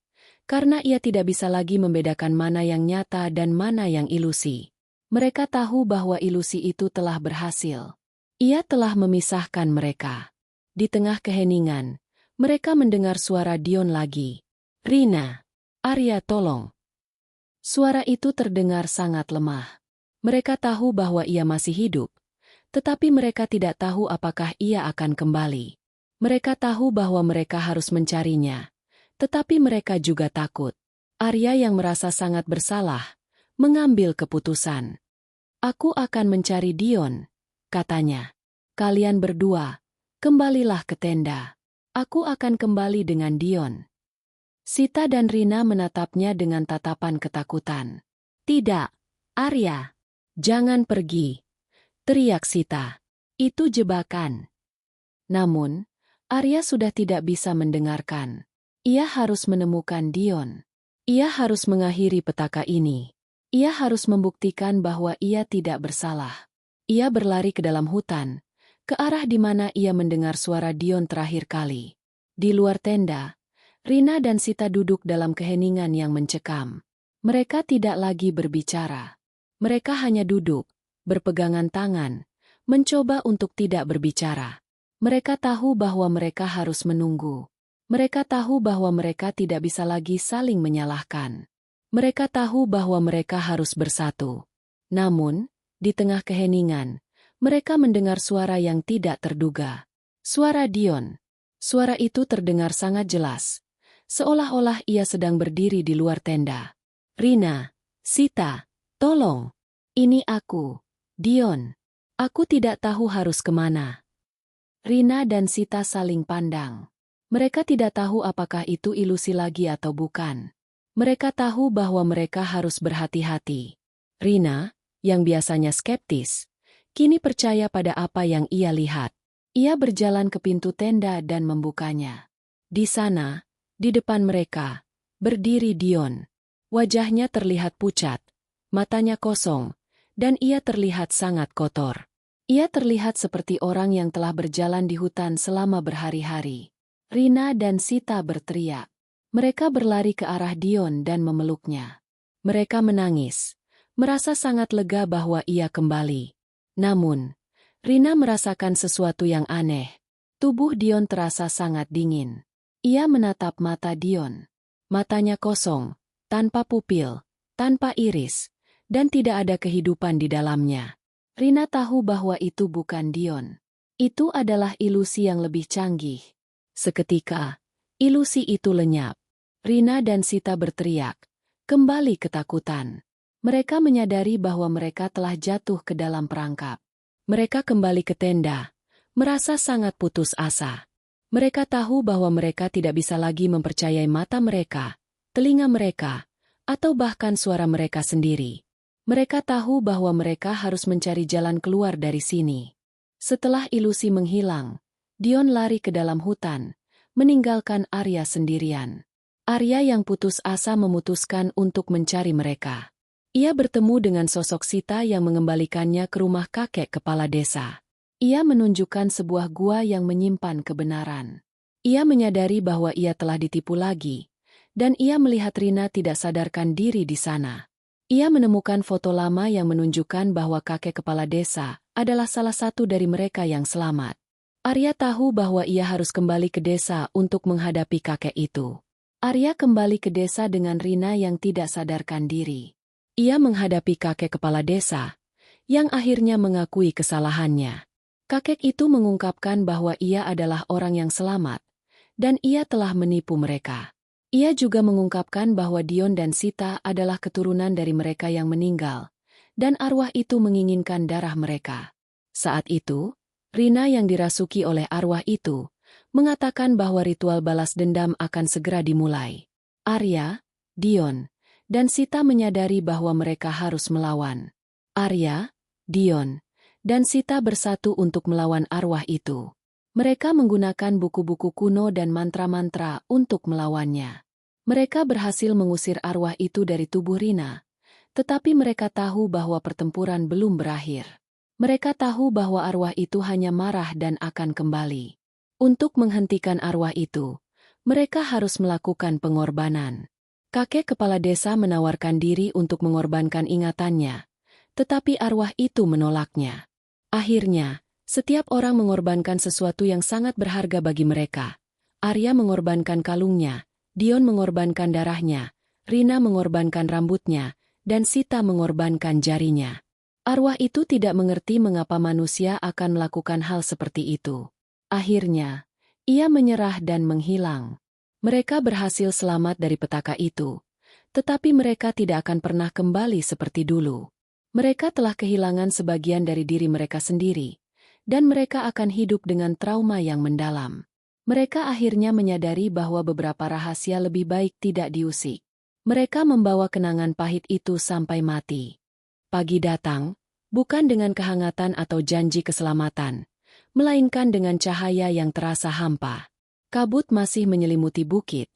karena ia tidak bisa lagi membedakan mana yang nyata dan mana yang ilusi. Mereka tahu bahwa ilusi itu telah berhasil. Ia telah memisahkan mereka. Di tengah keheningan, mereka mendengar suara Dion lagi. Rina, Arya tolong. Suara itu terdengar sangat lemah. Mereka tahu bahwa ia masih hidup. Tetapi mereka tidak tahu apakah ia akan kembali. Mereka tahu bahwa mereka harus mencarinya, tetapi mereka juga takut. Arya yang merasa sangat bersalah, mengambil keputusan. Aku akan mencari Dion, katanya. Kalian berdua, kembalilah ke tenda. Aku akan kembali dengan Dion. Sita dan Rina menatapnya dengan tatapan ketakutan. Tidak, Arya. Jangan pergi, teriak Sita. Itu jebakan. Namun, Arya sudah tidak bisa mendengarkan. Ia harus menemukan Dion. Ia harus mengakhiri petaka ini. Ia harus membuktikan bahwa ia tidak bersalah. Ia berlari ke dalam hutan, ke arah di mana ia mendengar suara Dion terakhir kali. Di luar tenda, Rina dan Sita duduk dalam keheningan yang mencekam. Mereka tidak lagi berbicara. Mereka hanya duduk, berpegangan tangan, mencoba untuk tidak berbicara. Mereka tahu bahwa mereka harus menunggu. Mereka tahu bahwa mereka tidak bisa lagi saling menyalahkan. Mereka tahu bahwa mereka harus bersatu. Namun, di tengah keheningan, mereka mendengar suara yang tidak terduga. Suara Dion. Suara itu terdengar sangat jelas, seolah-olah ia sedang berdiri di luar tenda. Rina, Sita, tolong. Ini aku, Dion. Aku tidak tahu harus kemana. Rina dan Sita saling pandang. Mereka tidak tahu apakah itu ilusi lagi atau bukan. Mereka tahu bahwa mereka harus berhati-hati. Rina, yang biasanya skeptis, kini percaya pada apa yang ia lihat. Ia berjalan ke pintu tenda dan membukanya. Di sana, di depan mereka, berdiri Dion. Wajahnya terlihat pucat, matanya kosong, dan ia terlihat sangat kotor. Ia terlihat seperti orang yang telah berjalan di hutan selama berhari-hari. Rina dan Sita berteriak. Mereka berlari ke arah Dion dan memeluknya. Mereka menangis, merasa sangat lega bahwa ia kembali. Namun, Rina merasakan sesuatu yang aneh. Tubuh Dion terasa sangat dingin. Ia menatap mata Dion. Matanya kosong, tanpa pupil, tanpa iris, dan tidak ada kehidupan di dalamnya. Rina tahu bahwa itu bukan Dion. Itu adalah ilusi yang lebih canggih. Seketika, ilusi itu lenyap. Rina dan Sita berteriak, kembali ketakutan. Mereka menyadari bahwa mereka telah jatuh ke dalam perangkap. Mereka kembali ke tenda, merasa sangat putus asa. Mereka tahu bahwa mereka tidak bisa lagi mempercayai mata mereka, telinga mereka, atau bahkan suara mereka sendiri. Mereka tahu bahwa mereka harus mencari jalan keluar dari sini. Setelah ilusi menghilang, Dion lari ke dalam hutan, meninggalkan Arya sendirian. Arya yang putus asa memutuskan untuk mencari mereka. Ia bertemu dengan sosok Sita yang mengembalikannya ke rumah kakek kepala desa. Ia menunjukkan sebuah gua yang menyimpan kebenaran. Ia menyadari bahwa ia telah ditipu lagi, dan ia melihat Rina tidak sadarkan diri di sana. Ia menemukan foto lama yang menunjukkan bahwa kakek kepala desa adalah salah satu dari mereka yang selamat. Arya tahu bahwa ia harus kembali ke desa untuk menghadapi kakek itu. Arya kembali ke desa dengan Rina yang tidak sadarkan diri. Ia menghadapi kakek kepala desa, yang akhirnya mengakui kesalahannya. Kakek itu mengungkapkan bahwa ia adalah orang yang selamat, dan ia telah menipu mereka. Ia juga mengungkapkan bahwa Dion dan Sita adalah keturunan dari mereka yang meninggal, dan arwah itu menginginkan darah mereka. Saat itu, Rina yang dirasuki oleh arwah itu, mengatakan bahwa ritual balas dendam akan segera dimulai. Arya, Dion, dan Sita menyadari bahwa mereka harus melawan. Arya, Dion, dan Sita bersatu untuk melawan arwah itu. Mereka menggunakan buku-buku kuno dan mantra-mantra untuk melawannya. Mereka berhasil mengusir arwah itu dari tubuh Rina, tetapi mereka tahu bahwa pertempuran belum berakhir. Mereka tahu bahwa arwah itu hanya marah dan akan kembali. Untuk menghentikan arwah itu, mereka harus melakukan pengorbanan. Kakek kepala desa menawarkan diri untuk mengorbankan ingatannya, tetapi arwah itu menolaknya. Akhirnya, setiap orang mengorbankan sesuatu yang sangat berharga bagi mereka. Arya mengorbankan kalungnya, Dion mengorbankan darahnya, Rina mengorbankan rambutnya, dan Sita mengorbankan jarinya. Arwah itu tidak mengerti mengapa manusia akan melakukan hal seperti itu. Akhirnya, Ia menyerah dan menghilang. Mereka berhasil selamat dari petaka itu, tetapi mereka tidak akan pernah kembali seperti dulu. Mereka telah kehilangan sebagian dari diri mereka sendiri, dan mereka akan hidup dengan trauma yang mendalam. Mereka akhirnya menyadari bahwa beberapa rahasia lebih baik tidak diusik. Mereka membawa kenangan pahit itu sampai mati. Pagi datang, bukan dengan kehangatan atau janji keselamatan, melainkan dengan cahaya yang terasa hampa. Kabut masih menyelimuti bukit,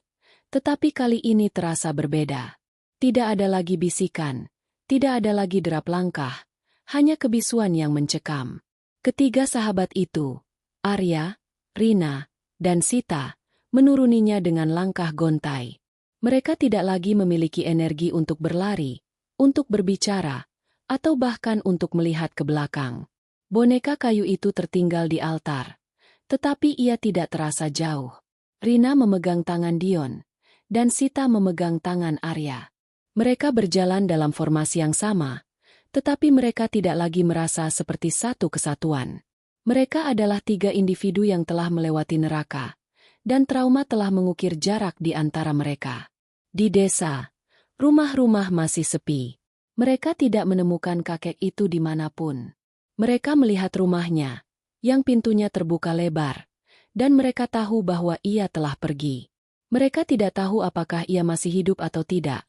tetapi kali ini terasa berbeda. Tidak ada lagi bisikan, tidak ada lagi derap langkah, hanya kebisuan yang mencekam. Ketiga sahabat itu, Arya, Rina, dan Sita, menuruninya dengan langkah gontai. Mereka tidak lagi memiliki energi untuk berlari, untuk berbicara, atau bahkan untuk melihat ke belakang. Boneka kayu itu tertinggal di altar, tetapi ia tidak terasa jauh. Rina memegang tangan Dion, dan Sita memegang tangan Arya. Mereka berjalan dalam formasi yang sama, tetapi mereka tidak lagi merasa seperti satu kesatuan. Mereka adalah tiga individu yang telah melewati neraka, dan trauma telah mengukir jarak di antara mereka. Di desa, rumah-rumah masih sepi. Mereka tidak menemukan kakek itu dimanapun. Mereka melihat rumahnya, yang pintunya terbuka lebar, dan mereka tahu bahwa ia telah pergi. Mereka tidak tahu apakah ia masih hidup atau tidak,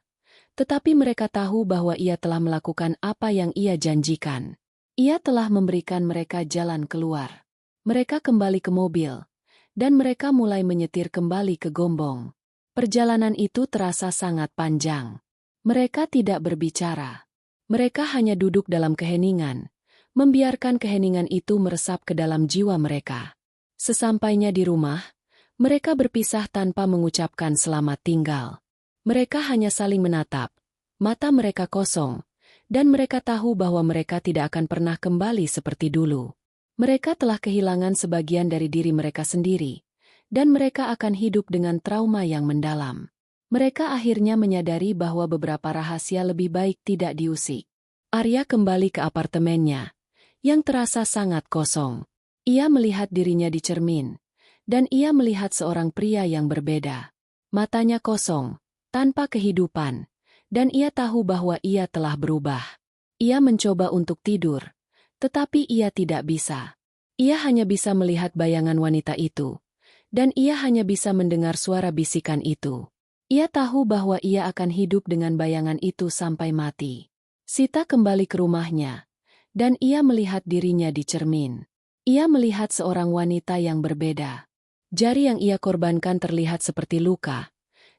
tetapi mereka tahu bahwa ia telah melakukan apa yang ia janjikan. Ia telah memberikan mereka jalan keluar. Mereka kembali ke mobil, dan mereka mulai menyetir kembali ke Gombong. Perjalanan itu terasa sangat panjang. Mereka tidak berbicara. Mereka hanya duduk dalam keheningan, membiarkan keheningan itu meresap ke dalam jiwa mereka. Sesampainya di rumah, mereka berpisah tanpa mengucapkan selamat tinggal. Mereka hanya saling menatap, mata mereka kosong, dan mereka tahu bahwa mereka tidak akan pernah kembali seperti dulu. Mereka telah kehilangan sebagian dari diri mereka sendiri, dan mereka akan hidup dengan trauma yang mendalam. Mereka akhirnya menyadari bahwa beberapa rahasia lebih baik tidak diusik. Arya kembali ke apartemennya, yang terasa sangat kosong. Ia melihat dirinya di cermin, dan ia melihat seorang pria yang berbeda. Matanya kosong, tanpa kehidupan, dan ia tahu bahwa ia telah berubah. Ia mencoba untuk tidur, tetapi ia tidak bisa. Ia hanya bisa melihat bayangan wanita itu, dan ia hanya bisa mendengar suara bisikan itu. Ia tahu bahwa ia akan hidup dengan bayangan itu sampai mati. Sita kembali ke rumahnya, dan ia melihat dirinya di cermin. Ia melihat seorang wanita yang berbeda. Jari yang ia korbankan terlihat seperti luka,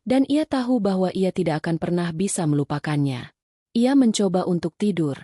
dan ia tahu bahwa ia tidak akan pernah bisa melupakannya. Ia mencoba untuk tidur,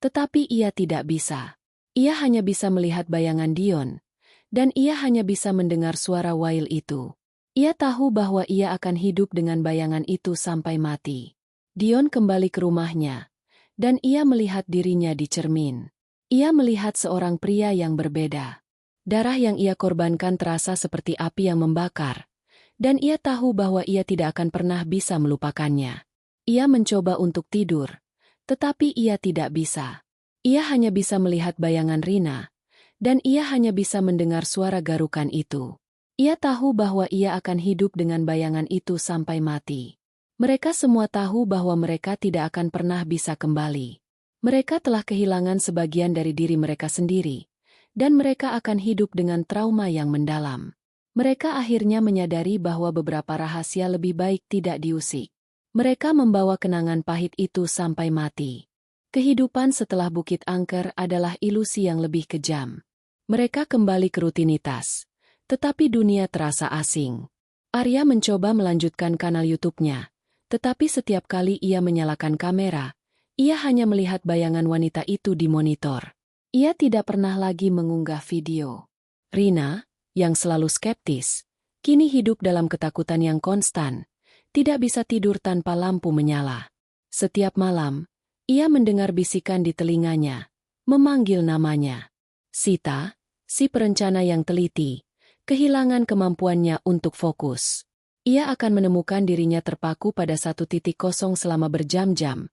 tetapi ia tidak bisa. Ia hanya bisa melihat bayangan Dion, dan ia hanya bisa mendengar suara wail itu. Ia tahu bahwa ia akan hidup dengan bayangan itu sampai mati. Dion kembali ke rumahnya, dan ia melihat dirinya di cermin. Ia melihat seorang pria yang berbeda. Darah yang ia korbankan terasa seperti api yang membakar, dan ia tahu bahwa ia tidak akan pernah bisa melupakannya. Ia mencoba untuk tidur, tetapi ia tidak bisa. Ia hanya bisa melihat bayangan Rina, dan ia hanya bisa mendengar suara garukan itu. Ia tahu bahwa ia akan hidup dengan bayangan itu sampai mati. Mereka semua tahu bahwa mereka tidak akan pernah bisa kembali. Mereka telah kehilangan sebagian dari diri mereka sendiri, dan mereka akan hidup dengan trauma yang mendalam. Mereka akhirnya menyadari bahwa beberapa rahasia lebih baik tidak diusik. Mereka membawa kenangan pahit itu sampai mati. Kehidupan setelah Bukit Angker adalah ilusi yang lebih kejam. Mereka kembali ke rutinitas. Tetapi dunia terasa asing. Arya mencoba melanjutkan kanal YouTube-nya, tetapi setiap kali ia menyalakan kamera, ia hanya melihat bayangan wanita itu di monitor. Ia tidak pernah lagi mengunggah video. Rina, yang selalu skeptis, kini hidup dalam ketakutan yang konstan, tidak bisa tidur tanpa lampu menyala. Setiap malam, ia mendengar bisikan di telinganya, memanggil namanya. Sita, si perencana yang teliti, kehilangan kemampuannya untuk fokus. Ia akan menemukan dirinya terpaku pada satu titik kosong selama berjam-jam,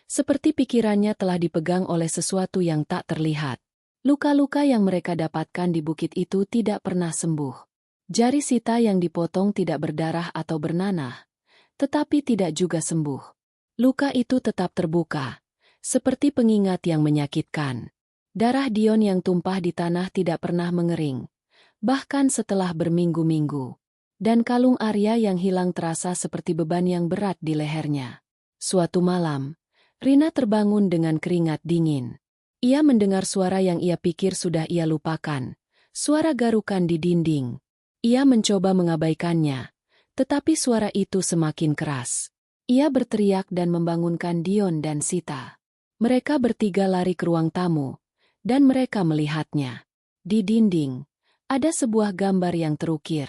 seperti pikirannya telah dipegang oleh sesuatu yang tak terlihat. Luka-luka yang mereka dapatkan di bukit itu tidak pernah sembuh. Jari Sita yang dipotong tidak berdarah atau bernanah, tetapi tidak juga sembuh. Luka itu tetap terbuka, seperti pengingat yang menyakitkan. Darah Dion yang tumpah di tanah tidak pernah mengering, bahkan setelah berminggu-minggu. Dan kalung Arya yang hilang terasa seperti beban yang berat di lehernya. Suatu malam, Rina terbangun dengan keringat dingin. Ia mendengar suara yang ia pikir sudah ia lupakan, suara garukan di dinding. Ia mencoba mengabaikannya, tetapi suara itu semakin keras. Ia berteriak dan membangunkan Dion dan Sita. Mereka bertiga lari ke ruang tamu, dan mereka melihatnya. Di dinding, ada sebuah gambar yang terukir.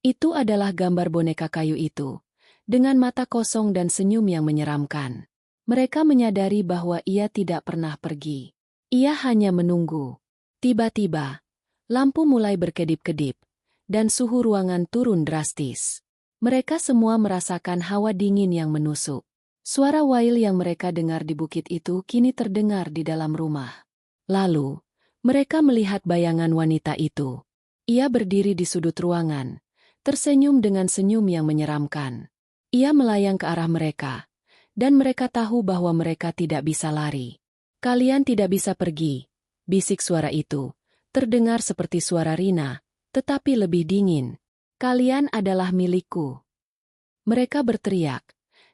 Itu adalah gambar boneka kayu itu, dengan mata kosong dan senyum yang menyeramkan. Mereka menyadari bahwa ia tidak pernah pergi. Ia hanya menunggu. Tiba-tiba, lampu mulai berkedip-kedip, dan suhu ruangan turun drastis. Mereka semua merasakan hawa dingin yang menusuk. Suara wail yang mereka dengar di bukit itu kini terdengar di dalam rumah. Lalu, mereka melihat bayangan wanita itu. Ia berdiri di sudut ruangan, tersenyum dengan senyum yang menyeramkan. Ia melayang ke arah mereka, dan mereka tahu bahwa mereka tidak bisa lari. "Kalian tidak bisa pergi," bisik suara itu, terdengar seperti suara Rina, tetapi lebih dingin. "Kalian adalah milikku." Mereka berteriak,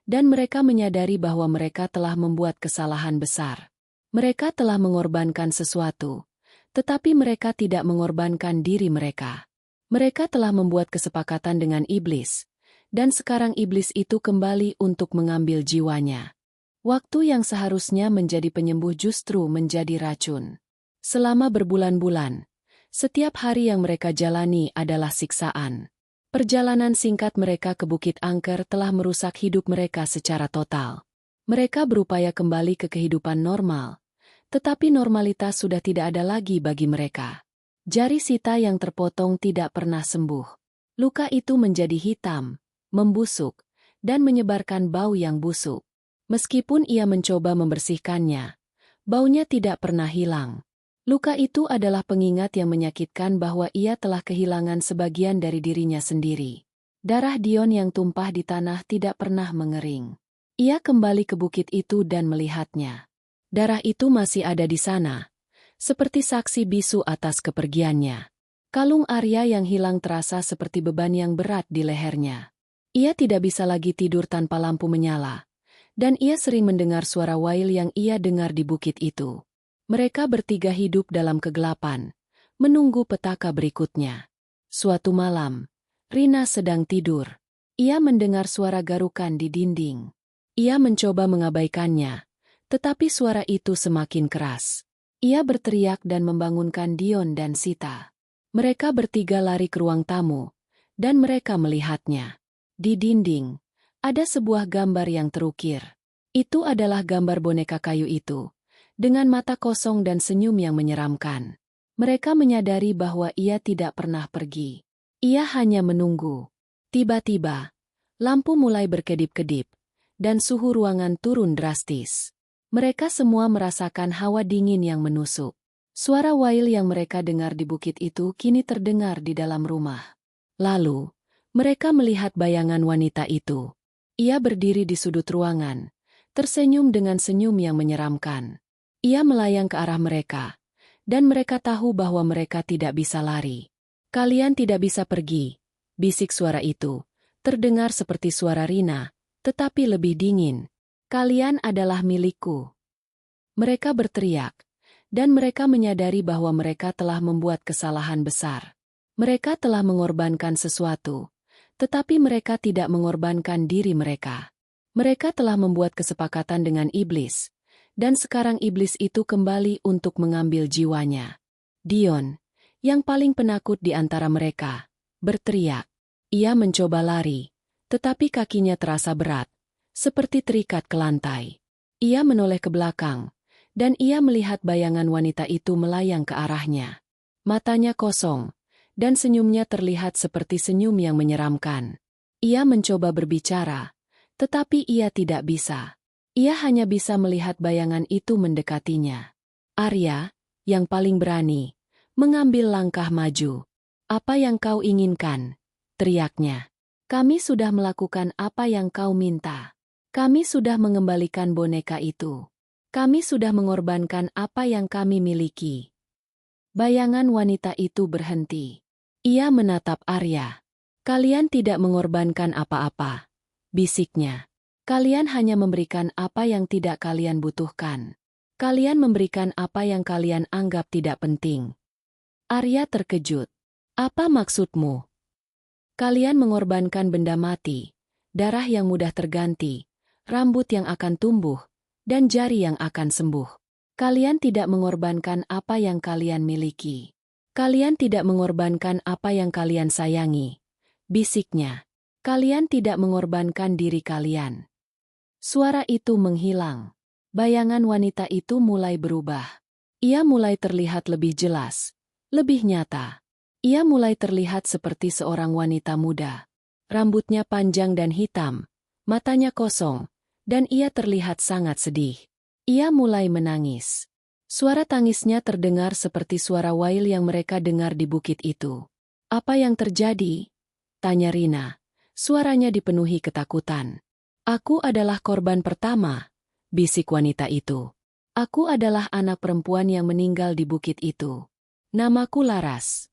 dan mereka menyadari bahwa mereka telah membuat kesalahan besar. Mereka telah mengorbankan sesuatu, tetapi mereka tidak mengorbankan diri mereka. Mereka telah membuat kesepakatan dengan iblis, dan sekarang iblis itu kembali untuk mengambil jiwanya. Waktu yang seharusnya menjadi penyembuh justru menjadi racun. Selama berbulan-bulan, setiap hari yang mereka jalani adalah siksaan. Perjalanan singkat mereka ke Bukit Angker telah merusak hidup mereka secara total. Mereka berupaya kembali ke kehidupan normal, tetapi normalitas sudah tidak ada lagi bagi mereka. Jari Sita yang terpotong tidak pernah sembuh. Luka itu menjadi hitam, membusuk, dan menyebarkan bau yang busuk. Meskipun ia mencoba membersihkannya, baunya tidak pernah hilang. Luka itu adalah pengingat yang menyakitkan bahwa ia telah kehilangan sebagian dari dirinya sendiri. Darah Dion yang tumpah di tanah tidak pernah mengering. Ia kembali ke bukit itu dan melihatnya. Darah itu masih ada di sana, seperti saksi bisu atas kepergiannya. Kalung Arya yang hilang terasa seperti beban yang berat di lehernya. Ia tidak bisa lagi tidur tanpa lampu menyala, dan ia sering mendengar suara wail yang ia dengar di bukit itu. Mereka bertiga hidup dalam kegelapan, menunggu petaka berikutnya. Suatu malam, Rina sedang tidur. Ia mendengar suara garukan di dinding. Ia mencoba mengabaikannya, tetapi suara itu semakin keras. Ia berteriak dan membangunkan Dion dan Sita. Mereka bertiga lari ke ruang tamu, dan mereka melihatnya. Di dinding, ada sebuah gambar yang terukir. Itu adalah gambar boneka kayu itu, dengan mata kosong dan senyum yang menyeramkan. Mereka menyadari bahwa ia tidak pernah pergi. Ia hanya menunggu. Tiba-tiba, lampu mulai berkedip-kedip, dan suhu ruangan turun drastis. Mereka semua merasakan hawa dingin yang menusuk. Suara wail yang mereka dengar di bukit itu kini terdengar di dalam rumah. Lalu, mereka melihat bayangan wanita itu. Ia berdiri di sudut ruangan, tersenyum dengan senyum yang menyeramkan. Ia melayang ke arah mereka, dan mereka tahu bahwa mereka tidak bisa lari. "Kalian tidak bisa pergi," bisik suara itu, terdengar seperti suara Rina, tetapi lebih dingin. "Kalian adalah milikku." Mereka berteriak, dan mereka menyadari bahwa mereka telah membuat kesalahan besar. Mereka telah mengorbankan sesuatu, tetapi mereka tidak mengorbankan diri mereka. Mereka telah membuat kesepakatan dengan iblis, dan sekarang iblis itu kembali untuk mengambil jiwanya. Dion, yang paling penakut di antara mereka, berteriak. Ia mencoba lari, tetapi kakinya terasa berat, seperti terikat ke lantai. Ia menoleh ke belakang, dan ia melihat bayangan wanita itu melayang ke arahnya. Matanya kosong, dan senyumnya terlihat seperti senyum yang menyeramkan. Ia mencoba berbicara, tetapi ia tidak bisa. Ia hanya bisa melihat bayangan itu mendekatinya. Arya, yang paling berani, mengambil langkah maju. Apa yang kau inginkan? Teriaknya. Kami sudah melakukan apa yang kau minta. Kami sudah mengembalikan boneka itu. Kami sudah mengorbankan apa yang kami miliki. Bayangan wanita itu berhenti. Ia menatap Arya. Kalian tidak mengorbankan apa-apa, bisiknya. Kalian hanya memberikan apa yang tidak kalian butuhkan. Kalian memberikan apa yang kalian anggap tidak penting. Arya terkejut. Apa maksudmu? Kalian mengorbankan benda mati, darah yang mudah terganti, rambut yang akan tumbuh, dan jari yang akan sembuh. Kalian tidak mengorbankan apa yang kalian miliki. Kalian tidak mengorbankan apa yang kalian sayangi, bisiknya. Kalian tidak mengorbankan diri kalian. Suara itu menghilang. Bayangan wanita itu mulai berubah. Ia mulai terlihat lebih jelas, lebih nyata. Ia mulai terlihat seperti seorang wanita muda. Rambutnya panjang dan hitam, matanya kosong, dan ia terlihat sangat sedih. Ia mulai menangis. Suara tangisnya terdengar seperti suara wail yang mereka dengar di bukit itu. Apa yang terjadi? Tanya Rina. Suaranya dipenuhi ketakutan. Aku adalah korban pertama, bisik wanita itu. Aku adalah anak perempuan yang meninggal di bukit itu. Namaku Laras.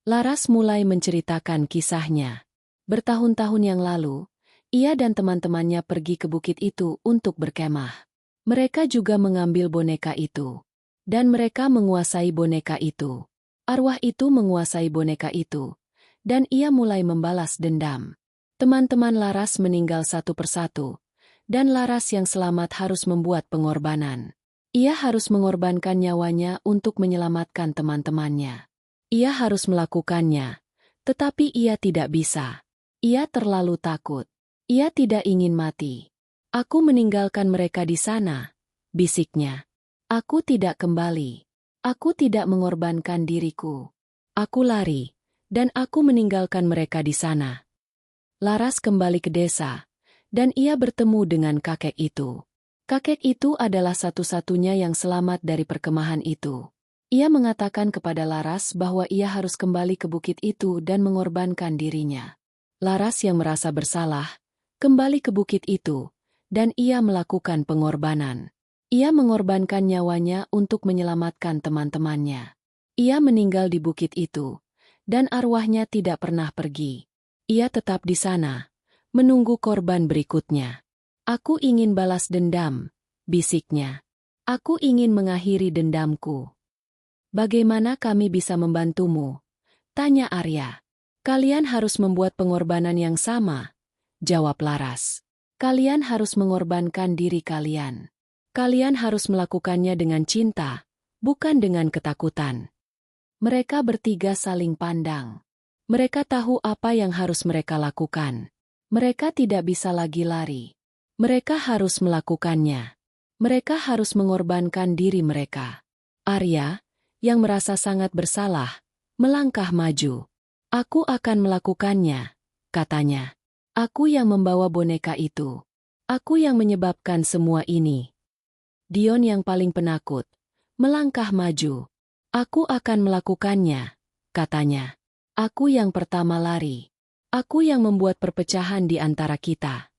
Laras mulai menceritakan kisahnya. Bertahun-tahun yang lalu, ia dan teman-temannya pergi ke bukit itu untuk berkemah. Mereka juga mengambil boneka itu. Dan mereka menguasai boneka itu. Arwah itu menguasai boneka itu. Dan ia mulai membalas dendam. Teman-teman Laras meninggal satu persatu. Dan Laras yang selamat harus membuat pengorbanan. Ia harus mengorbankan nyawanya untuk menyelamatkan teman-temannya. Ia harus melakukannya, tetapi ia tidak bisa. Ia terlalu takut. Ia tidak ingin mati. Aku meninggalkan mereka di sana, bisiknya. Aku tidak kembali. Aku tidak mengorbankan diriku. Aku lari, dan aku meninggalkan mereka di sana. Laras kembali ke desa, dan ia bertemu dengan kakek itu. Kakek itu adalah satu-satunya yang selamat dari perkemahan itu. Ia mengatakan kepada Laras bahwa ia harus kembali ke bukit itu dan mengorbankan dirinya. Laras yang merasa bersalah, kembali ke bukit itu, dan ia melakukan pengorbanan. Ia mengorbankan nyawanya untuk menyelamatkan teman-temannya. Ia meninggal di bukit itu, dan arwahnya tidak pernah pergi. Ia tetap di sana, menunggu korban berikutnya. Aku ingin balas dendam, bisiknya. Aku ingin mengakhiri dendamku. Bagaimana kami bisa membantumu? Tanya Arya. Kalian harus membuat pengorbanan yang sama, jawab Laras. Kalian harus mengorbankan diri kalian. Kalian harus melakukannya dengan cinta, bukan dengan ketakutan. Mereka bertiga saling pandang. Mereka tahu apa yang harus mereka lakukan. Mereka tidak bisa lagi lari. Mereka harus melakukannya. Mereka harus mengorbankan diri mereka. Arya, yang merasa sangat bersalah, melangkah maju. Aku akan melakukannya, katanya. Aku yang membawa boneka itu. Aku yang menyebabkan semua ini. Dion yang paling penakut, melangkah maju. Aku akan melakukannya, katanya. Aku yang pertama lari. Aku yang membuat perpecahan di antara kita.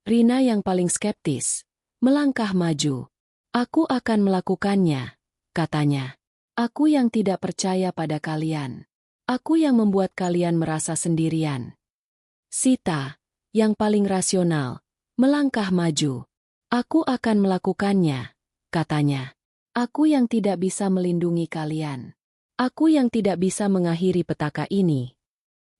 Rina yang paling skeptis, melangkah maju. Aku akan melakukannya, katanya. Aku yang tidak percaya pada kalian. Aku yang membuat kalian merasa sendirian. Sita, yang paling rasional, melangkah maju. Aku akan melakukannya, katanya. Aku yang tidak bisa melindungi kalian. Aku yang tidak bisa mengakhiri petaka ini.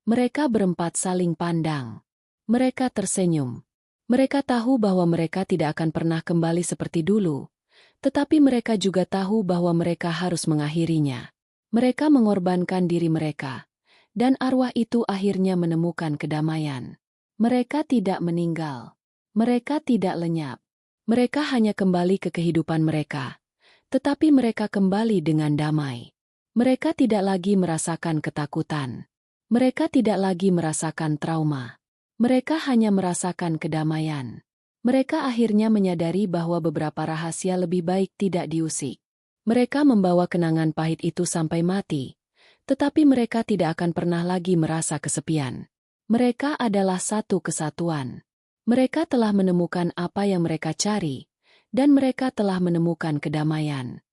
Mereka berempat saling pandang. Mereka tersenyum. Mereka tahu bahwa mereka tidak akan pernah kembali seperti dulu. Tetapi mereka juga tahu bahwa mereka harus mengakhirinya. Mereka mengorbankan diri mereka. Dan arwah itu akhirnya menemukan kedamaian. Mereka tidak meninggal. Mereka tidak lenyap. Mereka hanya kembali ke kehidupan mereka. Tetapi mereka kembali dengan damai. Mereka tidak lagi merasakan ketakutan. Mereka tidak lagi merasakan trauma. Mereka hanya merasakan kedamaian. Mereka akhirnya menyadari bahwa beberapa rahasia lebih baik tidak diusik. Mereka membawa kenangan pahit itu sampai mati, Tetapi mereka tidak akan pernah lagi merasa kesepian. Mereka adalah satu kesatuan. Mereka telah menemukan apa yang mereka cari, dan mereka telah menemukan kedamaian.